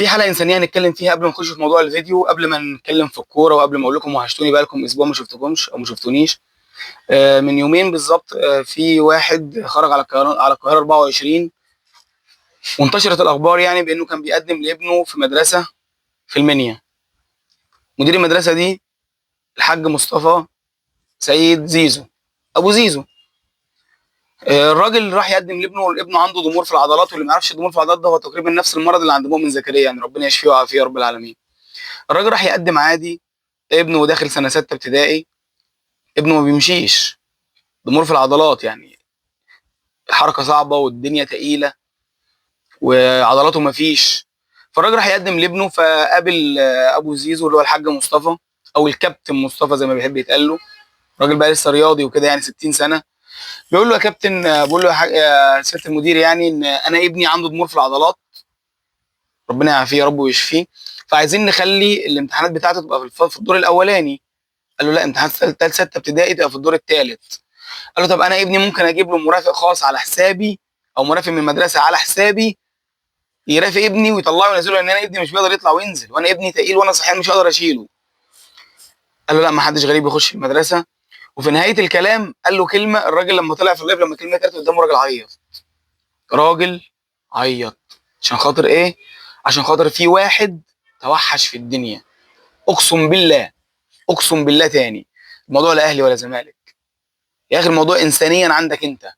في حلقه انسانيه هنتكلم فيها قبل ما نخش في موضوع الفيديو، قبل ما نتكلم في الكوره، وقبل ما اقول لكم وحشتوني بقالكم اسبوع ما شفتكمش او ما شفتونيش. من يومين بالظبط في واحد خرج على القاهره 24، وانتشرت الاخبار يعني بانه كان بيقدم لابنه في مدرسه في المنيا. مدير المدرسه دي الحاج مصطفى سيد زيزو، ابو زيزو. الراجل راح يقدم لابنه، ابنه عنده ضمور في العضلات، واللي ما يعرفش الضمور في العضلات ده هو تقريبا نفس المرض اللي عند مؤمن زكريا، يعني ربنا يشفيه ويعافيه يا رب العالمين. الراجل راح يقدم عادي، ابنه داخل سنه 6 ابتدائي، ابنه ما بيمشيش، ضمور في العضلات، يعني الحركه صعبه والدنيا تقيله وعضلاته ما فيش. فالراجل راح يقدم لابنه، فقابل ابو زيزو اللي هو الحاج مصطفى او الكابتن مصطفى زي ما بيحب يتقال له. الراجل بقى لسه رياضي وكده، يعني 60 سنه. بيقول له يا كابتن، بيقول له يا سياده المدير، يعني ان انا ابني عنده ضمور في العضلات، ربنا يعافيه يا رب ويشفيه، فعايزين نخلي الامتحانات بتاعته تبقى في الدور الاولاني. قال له لا، امتحانات ثالث 6 ابتدائي تبقى في الدور الثالث. قال له طب انا ابني ممكن اجيب له مرافق خاص على حسابي، او مرافق من المدرسه على حسابي يرافق ابني ويطلعه وينزله، لان انا ابني مش بيقدر يطلع وينزل، وانا ابني تقيل وانا صحيح مش هقدر اشيله. قال له لا، ما حدش غريب يخش المدرسه. وفي نهايه الكلام قال له كلمه، الراجل لما طلع في اللايف لما الكلمه كانت قدامه، راجل عيط. راجل عيط. عشان خاطر ايه؟ عشان خاطر في واحد توحش في الدنيا. اقسم بالله، اقسم بالله تاني، الموضوع لا اهلي ولا زمالك يا اخي، الموضوع انسانيا عندك انت.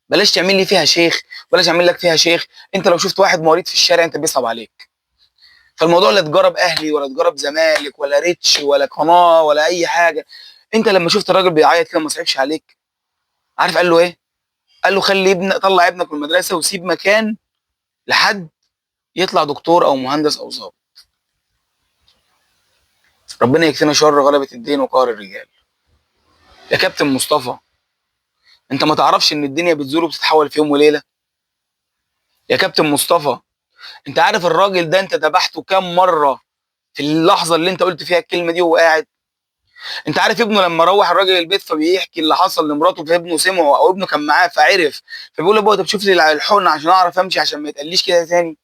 بلاش تعمل لي فيها شيخ، بلاش اعمل لك فيها شيخ. انت لو شفت واحد مريض في الشارع انت بيصعب عليك. فالموضوع لا تجرب اهلي ولا تجرب زمالك ولا ريتش ولا قناه ولا اي حاجه. انت لما شفت الراجل بيعيط كده ما صعبش عليك؟ عارف قال له ايه؟ قال له خلي طلع ابنك من المدرسه وسيب مكان لحد يطلع دكتور او مهندس او ضابط. ربنا يكفينا شر غلبة الدين وقهر الرجال. يا كابتن مصطفى، انت ما تعرفش ان الدنيا بتزول وبتتحول في يوم وليله؟ يا كابتن مصطفى، انت عارف الراجل ده انت ذبحته كام مره في اللحظه اللي انت قلت فيها الكلمه دي وهو قاعد؟ انت عارف ابنه لما روح الراجل البيت فبيحكي اللي حصل لمراته، فابنه سمعه او ابنه كان معاه فعرف، فبيقول له بابا طب شوف لي الحقن عشان اعرف امشي، عشان ما يتقليش كده تاني.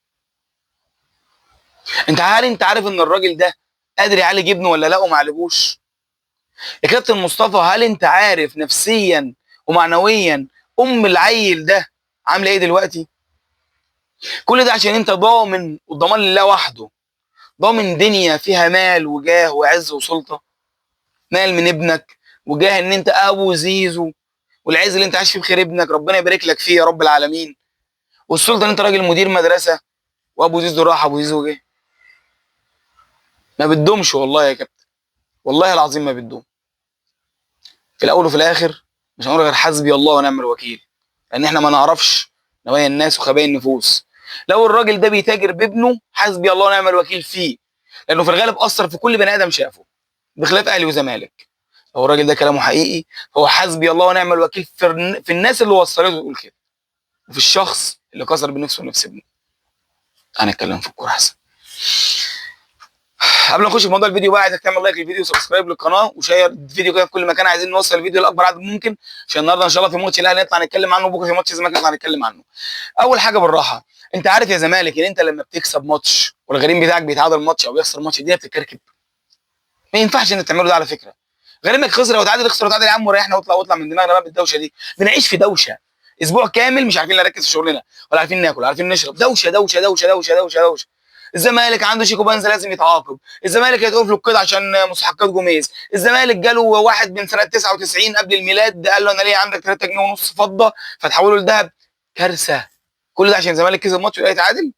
انت عارف ان الراجل ده قادر يعالج ابنه ولا لا وما عالجوش؟ يا كابتن مصطفى، هل انت عارف نفسيا ومعنويا العيل ده عامله ايه دلوقتي؟ كل ده عشان انت ضامن، والضمان لله وحده، ضامن دنيا فيها مال وجاه وعز وسلطه. مال من ابنك، وجاه ان انت ابو زيزو، والعز اللي انت عايش فيه بخير ابنك ربنا يبارك لك فيه يا رب العالمين، والسلطه ان انت راجل مدير مدرسه، وابو زيزو راح ابو زيزو جه. ما بتدومش والله يا كابتن، والله العظيم ما بتدوم. في الاول وفي الاخر مش هنقول غير حسبي الله ونعم الوكيل، لان احنا ما نعرفش نوايا الناس وخبايا النفوس. لو الراجل ده بيتاجر بابنه حسبي الله ونعم الوكيل فيه، لانه في الغالب اثر في كل بني ادم شافه، بخلاف اهلي وزمالك. لو الراجل ده كلامه حقيقي هو حسبي الله ونعم الوكيل في الناس اللي وصلته تقول كده، وفي الشخص اللي كسر بنفسه ونفس ابنه. هنتكلم في الكوره احسن. قبل ما نخش في موضوع الفيديو بقى، عايزك تعمل لايك للفيديو وسبسكرايب للقناه وشير الفيديو كده في كل مكان. عايزين نوصل الفيديو لاكبر عدد ممكن، عشان النهارده ان شاء الله في ماتش الاهلي نطلع نتكلم عنه، وبكره في ماتش الزمالك نطلع نتكلم عنه. اول حاجه بالراحه، انت عارف يا زمالك ان انت لما بتكسب ماتش والغريم بتاعك بيتعادل ماتش او يخسر ماتش الدنيا بتتكركب. ما ينفعش انك تعمله ده على فكره. غريمك خسر او تعادل، اخسر وتعادل يا عم وريحنا واطلع من دماغنا بقى بالدوشه دي. بنعيش في دوشه اسبوع كامل، مش عارفين نركز في شغلنا، ولا عارفين ناكل، ولا عارفين نشرب. دوشه دوشه دوشه دوشه دوشه دوشه. الزمالك عنده شيكو بنزا لازم يتعاقب، الزمالك هيتوقف له القيد عشان مستحقات جوميز، الزمالك جاله واحد من سنه 99 قبل الميلاد قال له انا ليه عندك 3 جنيه ونص فضه فتحوله لذهب. كارثه. كل ده عشان الزمالك كسب ماتش ولا يتعادل؟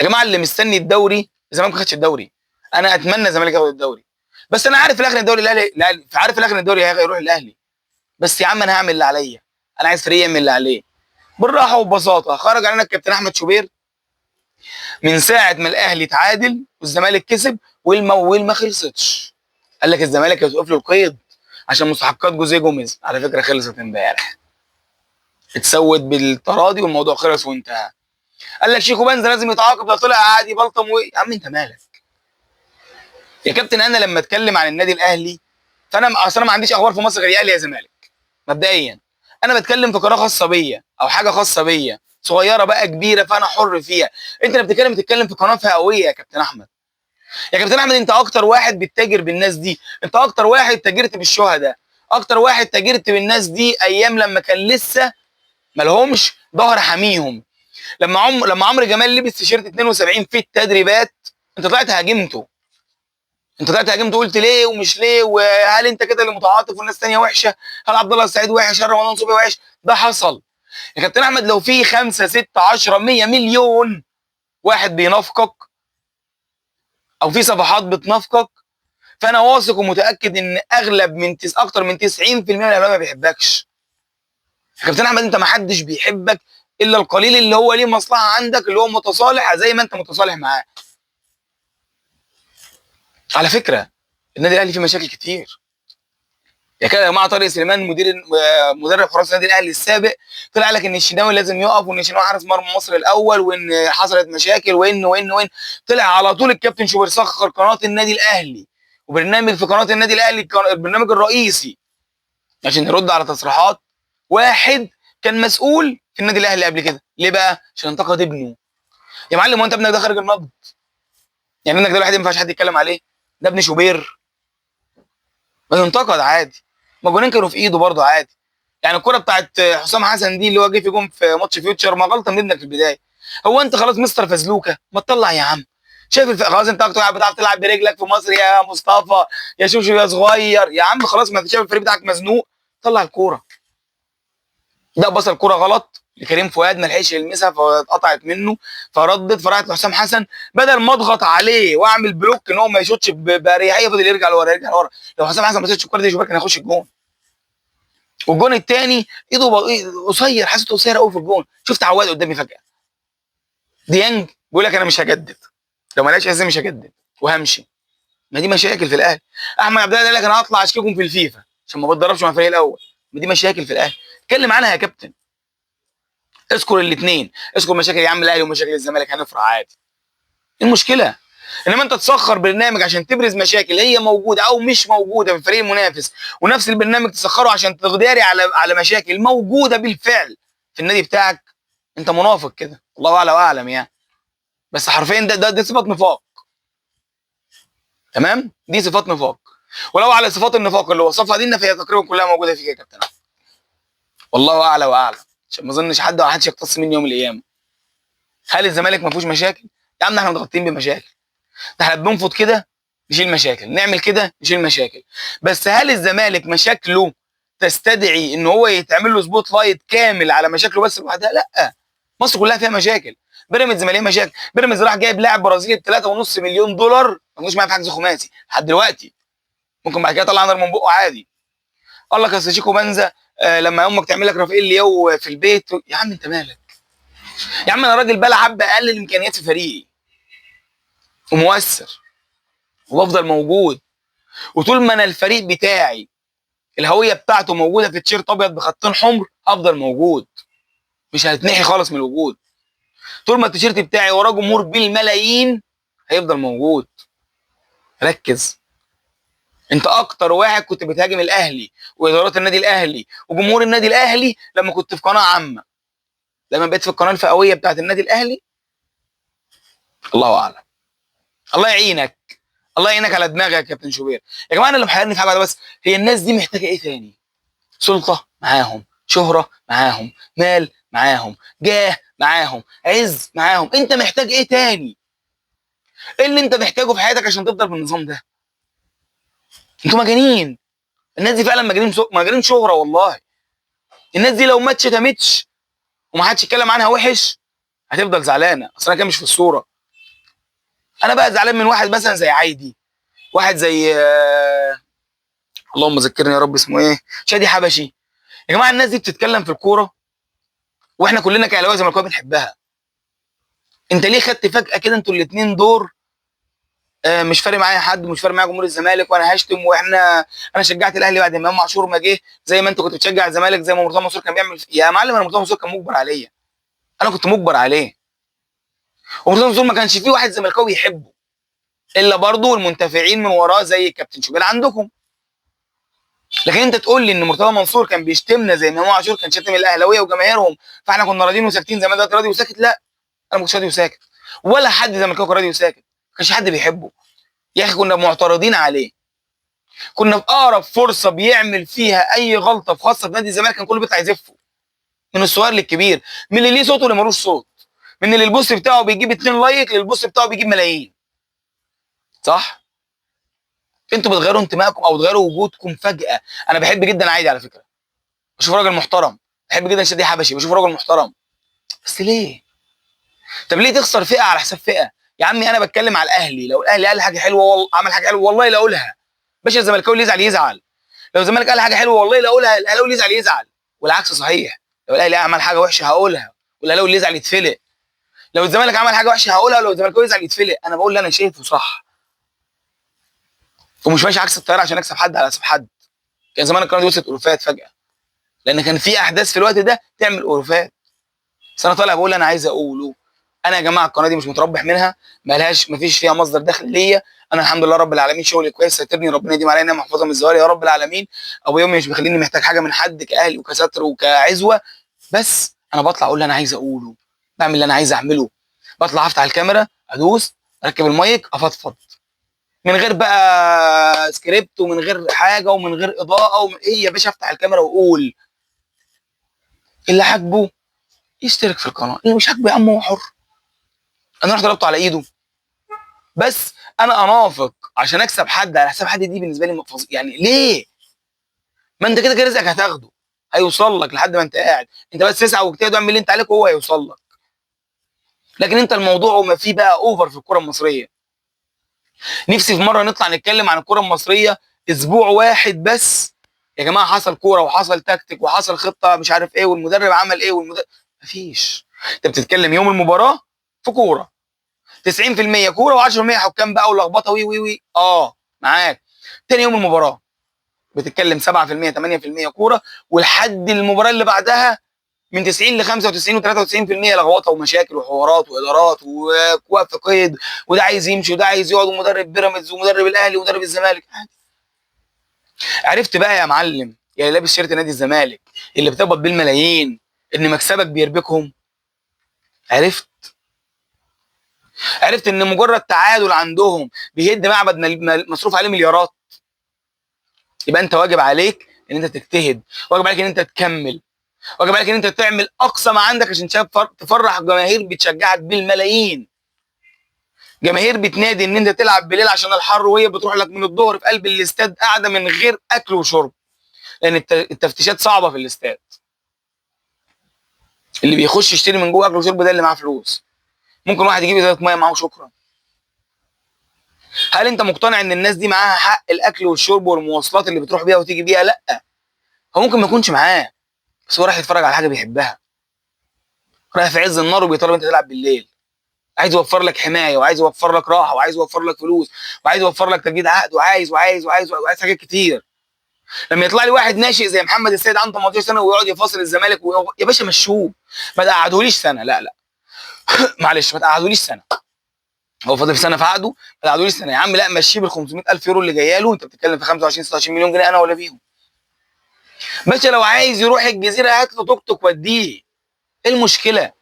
يا جماعه اللي مستني الدوري، الزمالك ما خدش الدوري. انا اتمنى الزمالك ياخد الدوري، بس انا عارف في الاخر الدوري الاهلي عارف في الاخر الدوري هيروح الاهلي. بس يا عم انا هعمل اللي عليا، انا عايز فريق يعمل اللي عليه بالراحه وببساطه. خرج علينا الكابتن احمد شوبير من ساعه ما الاهلي تعادل والزمالك كسب والموال ما خلصتش، قال لك الزمالك هيوقف له القيد عشان مستحقات جوزيه جوميز. على فكره خلصت امبارح، اتسود بالتراضي والموضوع خلص وانتهى. قال لك شيكو بنزا لازم يتعاقب، ده طلع عادي بلطم يا عم انت مالك يا كابتن؟ انا لما اتكلم عن النادي الاهلي فانا اصلا ما عنديش اخبار في مصر غير اهلي يا زمالك. مبدئيا انا بتكلم في قناه خاصه بيا او حاجه خاصه بيا، صغيره بقى كبيره، فانا حر فيها. انت اللي بتتكلم في قناه فئويه يا كابتن احمد. يا كابتن احمد انت اكتر واحد بتتاجر بالناس دي، انت اكتر واحد تاجرت بالشهداء، اكتر واحد تاجرت بالناس دي ايام لما كان لسه مالهمش ظهر حاميهم. لما عمرو جمال لبس تيشيرت 72 في التدريبات، انت طلعت هاجمته. قلت ليه ومش ليه، وهل انت كده اللي متعاطف والناس تانية وحشه؟ هل عبد الله السعيد وحش؟ هل رمضان صبحي وحش؟ ده حصل يا كابتن احمد. لو في 5 6 10 100 مليون واحد بينافقك او في صفحات بتنافقك، فانا واثق ومتاكد ان اكتر من 90% من الاعلام ما بيحبكش. يا كابتن احمد انت ما حدش بيحبك الا القليل اللي هو ليه مصلحه عندك، اللي هو متصالح زي ما انت متصالح معاه. على فكره النادي الاهلي فيه مشاكل كتير. يا كده يا جماعه، طارق سليمان مدرب حراس النادي الاهلي السابق طلع قال لك ان الشناوي لازم يقف، وان الشناوي حارس مرمى مصر الاول، وان حصلت مشاكل، وان طلع على طول الكابتن شوبير سخر قناه النادي الاهلي وبرنامج في قناه النادي الاهلي، البرنامج الرئيسي، عشان يرد على تصريحات واحد كان مسؤول في النادي الاهلي قبل كده. ليه بقى؟ عشان انتقد ابنه. يا معلم وانت ابنك ده خارج النقد؟ يعني ابنك ده الواحد ما ينفعش حد يتكلم عليه؟ ده ابن شوبير، ما ينتقد عادي، ما جونين كانوا في ايده برضه عادي. يعني الكره بتاعت حسام حسن دي اللي هو جه في جون في ماتش فيوتشر، ما غلطه من ابنك في البدايه. هو انت خلاص مستر فزلوكه؟ ما تطلع يا عم. شايف خلاص انت اكتر واحد بتعرف تلعب برجلك في مصر يا مصطفى، يا شوشو يا صغير يا عم، خلاص ما انت شايف الفريق بتاعك مزنوق، طلع الكوره. ده بص الكوره غلط لكريم فؤاد، ما لحقش يلمسها فاتقطعت منه، فردت فراحت لحسام حسن. بدل ما اضغط عليه واعمل بلوك ان هو ما يشوطش باريحيه، فضل يرجع لورا يرجع لورا. لو حسام حسن ما شاطش الكوره دي شوبير كان هيخش الجون. والجون الثاني ايده قصير، حسيته قصير قوي في الجون. شفت عواد قدامي فجاه، ديانج بيقول لك انا مش هجدد، لو ما لقاش مش هجدد وهمشي. ما دي مشاكل في الاهلي. احمد عبد الله قال لك انا هطلع اشكيكم في الفيفا عشان ما بتدربش مع الفريق الاول. ما دي مشاكل في الاهلي، اتكلم عنها يا كابتن. اذكر الاثنين، اذكر مشاكل يا عم الاهلي ومشاكل الزمالك، هنفرح عادي. ايه المشكله؟ انما انت تسخر برنامج عشان تبرز مشاكل هي موجوده او مش موجوده في الفريق المنافس، ونفس البرنامج تسخره عشان تغداري على مشاكل موجوده بالفعل في النادي بتاعك. انت منافق كده، الله اعلى واعلم يعني. بس حرفيا دي صفات نفاق. تمام، دي صفات نفاق. ولو على صفات النفاق اللي وصفها دينا فهي تقريبا كلها موجوده فيك يا كابتن. والله اعلى واعلم، عشان ما اظنش حد ولا حدش يقتص مني يوم من الايام. هل الزمالك ما فيهوش مشاكل؟ يا عم احنا متغطين بمشاكل، ده احنا بننفض كده نشيل مشاكل، نعمل كده نشيل مشاكل. بس هل الزمالك مشاكله تستدعي ان هو يتعمل له سبوت لايت كامل على مشاكله بس لوحدها؟ لا، مصر كلها فيها مشاكل. بيراميدز مليان مشاكل. بيراميدز راح جايب لاعب برازيلي ب 3.5 مليون دولار، ما كانش معاه في حجز خماسي لحد دلوقتي، ممكن بعد كده يطلع نار من بقه عادي. قال لك اصل شيكو بنزا لما امك تعمل لك رافائيل لياو في البيت. يا عم انت مالك؟ يا عم انا راجل بلعب باقل الامكانيات في فريقي ومؤثر وبفضل موجود، وطول ما انا الفريق بتاعي الهويه بتاعته موجوده في تيشيرت ابيض بخطين حمر هفضل موجود، مش هتنحي خالص من الوجود. طول ما التيشيرت بتاعي وراه جمهور بالملايين هيفضل موجود. ركز، انت اكتر واحد كنت بتهاجم الاهلي وادارات النادي الاهلي وجمهور النادي الاهلي لما كنت في قناه عامه. لما بقيت في القناه الفئويه بتاعت النادي الاهلي، الله اعلم. الله يعينك، الله يعينك على دماغك يا كابتن شوبير. يا جماعه انا اللي محيرني في حاجه واحده بس، هي الناس دي محتاجه ايه تاني؟ سلطه معاهم، شهره معاهم، مال معاهم، جاه معاهم، عز معاهم. انت محتاج ايه تاني؟ ايه اللي انت محتاجه في حياتك عشان تفضل بالنظام ده؟ انتوا مجانين. الناس دي فعلا مجانين، مجانين شهره والله. الناس دي لو ماتش تمتش ومحدش يتكلم عنها وحش هتفضل زعلانه. اصل انا كده مش في الصوره. انا بقى زعلان من واحد مثلا زي عايدي، واحد زي اللهم ذكرني يا رب اسمه ايه، شادي حبشي. يا جماعه الناس دي بتتكلم في الكوره واحنا كلنا كاهلاويه زملكاويه بنحبها. انت ليه خدت فجاه كده انتوا الاثنين دور مش فارق معايا حد ومش فارق معايا جمهور الزمالك وانا هشتم انا شجعت الاهلي بعد ما امام عاشور ما جه، زي ما انت كنت بتشجع الزمالك زي ما مرتضى منصور كان بيعمل يا معلم انا مرتضى منصور كان مجبر عليا، انا كنت مجبر عليه. ومرتضى منصور ما كانش فيه واحد زملكاوي يحبه الا برضه المنتفعين من وراه زي كابتن شوبير عندكم. لكن انت تقول لي ان مرتضى منصور كان بيشتمنا زي ما امام عاشور كان شتم الاهلاويه وجماهيرهم، فاحنا كنا راضيين وساكتين زي ما دلوقتي راضي وساكت؟ لا، انا ما كنتش راضي وساكت، ولا حد زملكاوي كان راضي وساكت، ما كانش حد بيحبه يا اخي، كنا معترضين عليه. كنا في اقرب فرصه بيعمل فيها اي غلطه في خاصه في نادي الزمالك كان كله بيطلع يزفه، من الصغير للكبير، من اللي ليه صوت واللي ملوش صوت، من اللي البوست بتاعه بيجيب 2 لايك للبوست بتاعه بيجيب ملايين. صح؟ انتوا بتغيروا انتمائكم او بتغيروا وجودكم فجاه. انا بحب جدا عادي على فكره، بشوف راجل محترم، بحب جدا شادي حبشي، بشوف راجل محترم، بس ليه؟ طب ليه تخسر فئه على حساب فئه؟ يا عمي انا بتكلم على الاهلي، لو الاهلي قال حاجه حلوه عمل حاجه حلوه والله لا اقولها، باشا الزملكاوي اللي يزعل يزعل، لو الزمالك قال حاجه حلوه والله لا اقولها، الاهلاوي اللي يزعل يزعل، والعكس صحيح، لو الاهلي عمل حاجه وحشه هقولها والاهلاوي اللي يزعل يتفلق، لو الزمالك عمل حاجه وحشه هقولها ولو الزملكاوي يزعل يتفلق. انا بقول اللي انا شايفه صح، ومش ماشي عكس التيار عشان اكسب حد على حساب حد. كان زمان القناه دي وصلت الوفات فجاه، لان كان في احداث في الوقت ده تعمل الوفات. بس انا طالع بقول انا عايز اقوله، انا يا جماعه القناه دي مش متربح منها، ما فيش فيها مصدر دخل ليا، انا الحمد لله رب العالمين شغلي كويس، ساترني ربنا يديم عليا نعمه محفظه من الزوال يا رب العالمين، ابو يومي مش بيخليني محتاج حاجه من حد كاهلي وكستر وكعزوه، بس انا بطلع اقول اللي انا عايز اقوله، بعمل اللي انا عايز اعمله، بطلع افتح الكاميرا ادوس اركب المايك افضفض، من غير بقى سكريبت ومن غير حاجه ومن غير اضاءه ايه يا باشا، افتح الكاميرا واقول. اللي عاجبه يشترك في القناه، اللي مش عاجبه يا عم هو حر، انا رحت ضربته على ايده، بس انا انافق عشان اكسب حد على حساب حد، دي بالنسبه لي يعني ليه؟ ما انت كده كده رزقك هتاخده، هيوصل لك لحد ما انت قاعد، انت بس اسعى واجتهد واعمل اللي انت عليك وهو هيوصل لك. لكن انت الموضوع وما فيه بقى اوفر في الكره المصريه. نفسي في مره نطلع نتكلم عن الكره المصريه اسبوع واحد بس، يا جماعه حصل كوره وحصل تكتيك وحصل خطه مش عارف ايه والمدرب عمل ايه مفيش. انت بتتكلم يوم المباراه في كوره 90% كوره و10% حكام بقى ولخبطه وي وي وي معاك. تاني يوم المباراه بتتكلم 7% 8% كوره، ولحد المباراه اللي بعدها من 90 ل 95 و93% لخبطه ومشاكل وحوارات وادارات ووقف قيد، وده عايز يمشي وده عايز يقعد، ومدرب بيراميدز ومدرب الاهلي ومدرب الزمالك. عرفت بقى يا معلم يا اللي لابس شيرت نادي الزمالك اللي بتقبض بالملايين ان مكسبك بيربكهم؟ عرفت؟ عرفت ان مجرد تعادل عندهم بيهد معبد مصروف عليه مليارات؟ يبقى انت واجب عليك ان انت تجتهد، واجب عليك ان انت تكمل، واجب عليك ان انت تعمل اقصى ما عندك عشان تفرح جماهير بتشجعك بالملايين، جماهير بتنادي ان انت تلعب بالليل عشان الحر، وهي بتروح لك من الظهر في قلب الاستاد قاعده من غير اكل وشرب، لان التفتيشات صعبه في الاستاد، اللي بيخش يشتري من جوه اكل وشرب ده اللي معاه فلوس، ممكن واحد يجيب ازازه ميه معاه وشكرا. هل انت مقتنع ان الناس دي معاها حق الاكل والشرب والمواصلات اللي بتروح بيها وتيجي بيها؟ لا، هو ممكن ما يكونش معاه، بس هو راح يتفرج على حاجه بيحبها، رايح في عز النار وبيطالب انت تلعب بالليل، عايز يوفر لك حمايه وعايز يوفر لك راحه وعايز يوفر لك فلوس وعايز يوفر لك تجديد عقد وعايز حاجات كتير. لما يطلع لي واحد ناشئ زي محمد السيد عنده 18 سنه ويقعد يفاصل الزمالك يا باشا مشوه، ما تقعدهوليش سنه، لا معلش ما تقعدهوليش سنه، هو فاضل في سنه في عقده، ما تقعدهوليش سنه يا عم، لا مشيه بال 500,000 يورو اللي جايه له، انت بتتكلم في 25 26 مليون جنيه انا ولا بيهم. باشا لو عايز يروح الجزيره هات له توك توك وديه، ايه المشكله؟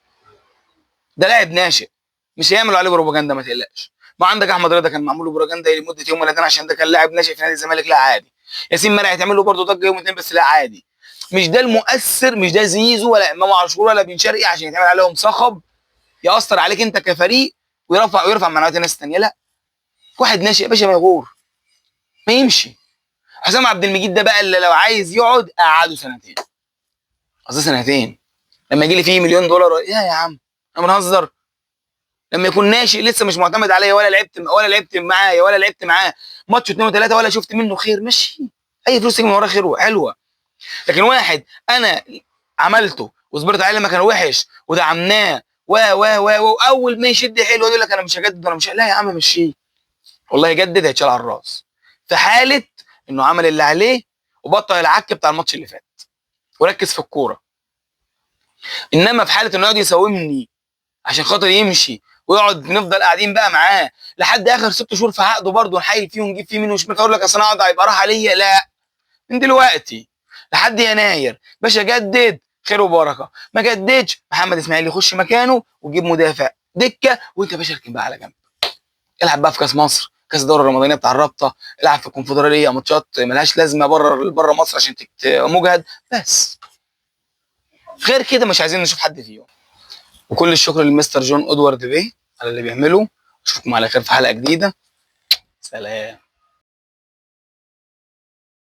ده لاعب ناشئ مش هيعملوا عليه بروباجندا ما تقلقش. ما عندك احمد رضا كان معمول له بروباجندا لمده يوم ولا اتنين عشان ده كان لاعب ناشئ في نادي الزمالك، لا عادي. ياسين مرعي هيتعمل له برضه ضجه يوم اتنين بس لا عادي. مش ده المؤثر، مش ده زيزو ولا امام عاشور ولا بن شرقي عشان يتعمل عليهم صخب ياثر عليك انت كفريق ويرفع معنويات الناس الثانيه، لا. واحد ناشئ يا باشا ما يغور، ما يمشي. حسام عبد المجيد ده بقى اللي لو عايز يقعد قعده سنتين، قصدي سنتين، لما يجي لي فيه مليون دولار يا عم انا بنهزر. لما يكون ناشئ لسه مش معتمد عليا ولا لعبت معاه ماتش 2 و3 ولا شفت منه خير، ماشي، اي فلوس تيجي من وراه خير حلوه. لكن واحد انا عملته وصبرت عليه لما كان وحش ودعمناه واول ما يشد حلو يقول لك انا مش هجدد وانا مش، لا يا عم مشيه، والله يجدد هيتشال على الراس في حاله انه عمل اللي عليه وبطل العك بتاع الماتش اللي فات وركز في الكوره. انما في حاله انه يقعد يساومني عشان خاطر يمشي ويقعد نفضل قاعدين بقى معاه لحد اخر 6 شهور في عقده برضه نحايل فيه ونجيب فيه منه وشمال، اقول لك اصل انا اقعد هيبقى راحه ليا، لا، من دلوقتي لحد يناير. باشا جدد خير وبركه، ما جددش محمد اسماعيل يخش مكانه وتجيب مدافع دكه، وانت يا باشا اركن بقى على جنب. العب بقى في كاس مصر، كاس الدوري الرمضانيه بتاع الرابطه، العب في الكونفدراليه ماتشات ملهاش لازمه بره مصر عشان مجهد بس. غير كده مش عايزين نشوف حد فيهم. وكل الشكر للمستر جون ادوارد بيه على اللي بيعمله. اشوفكم على خير في حلقه جديده. سلام.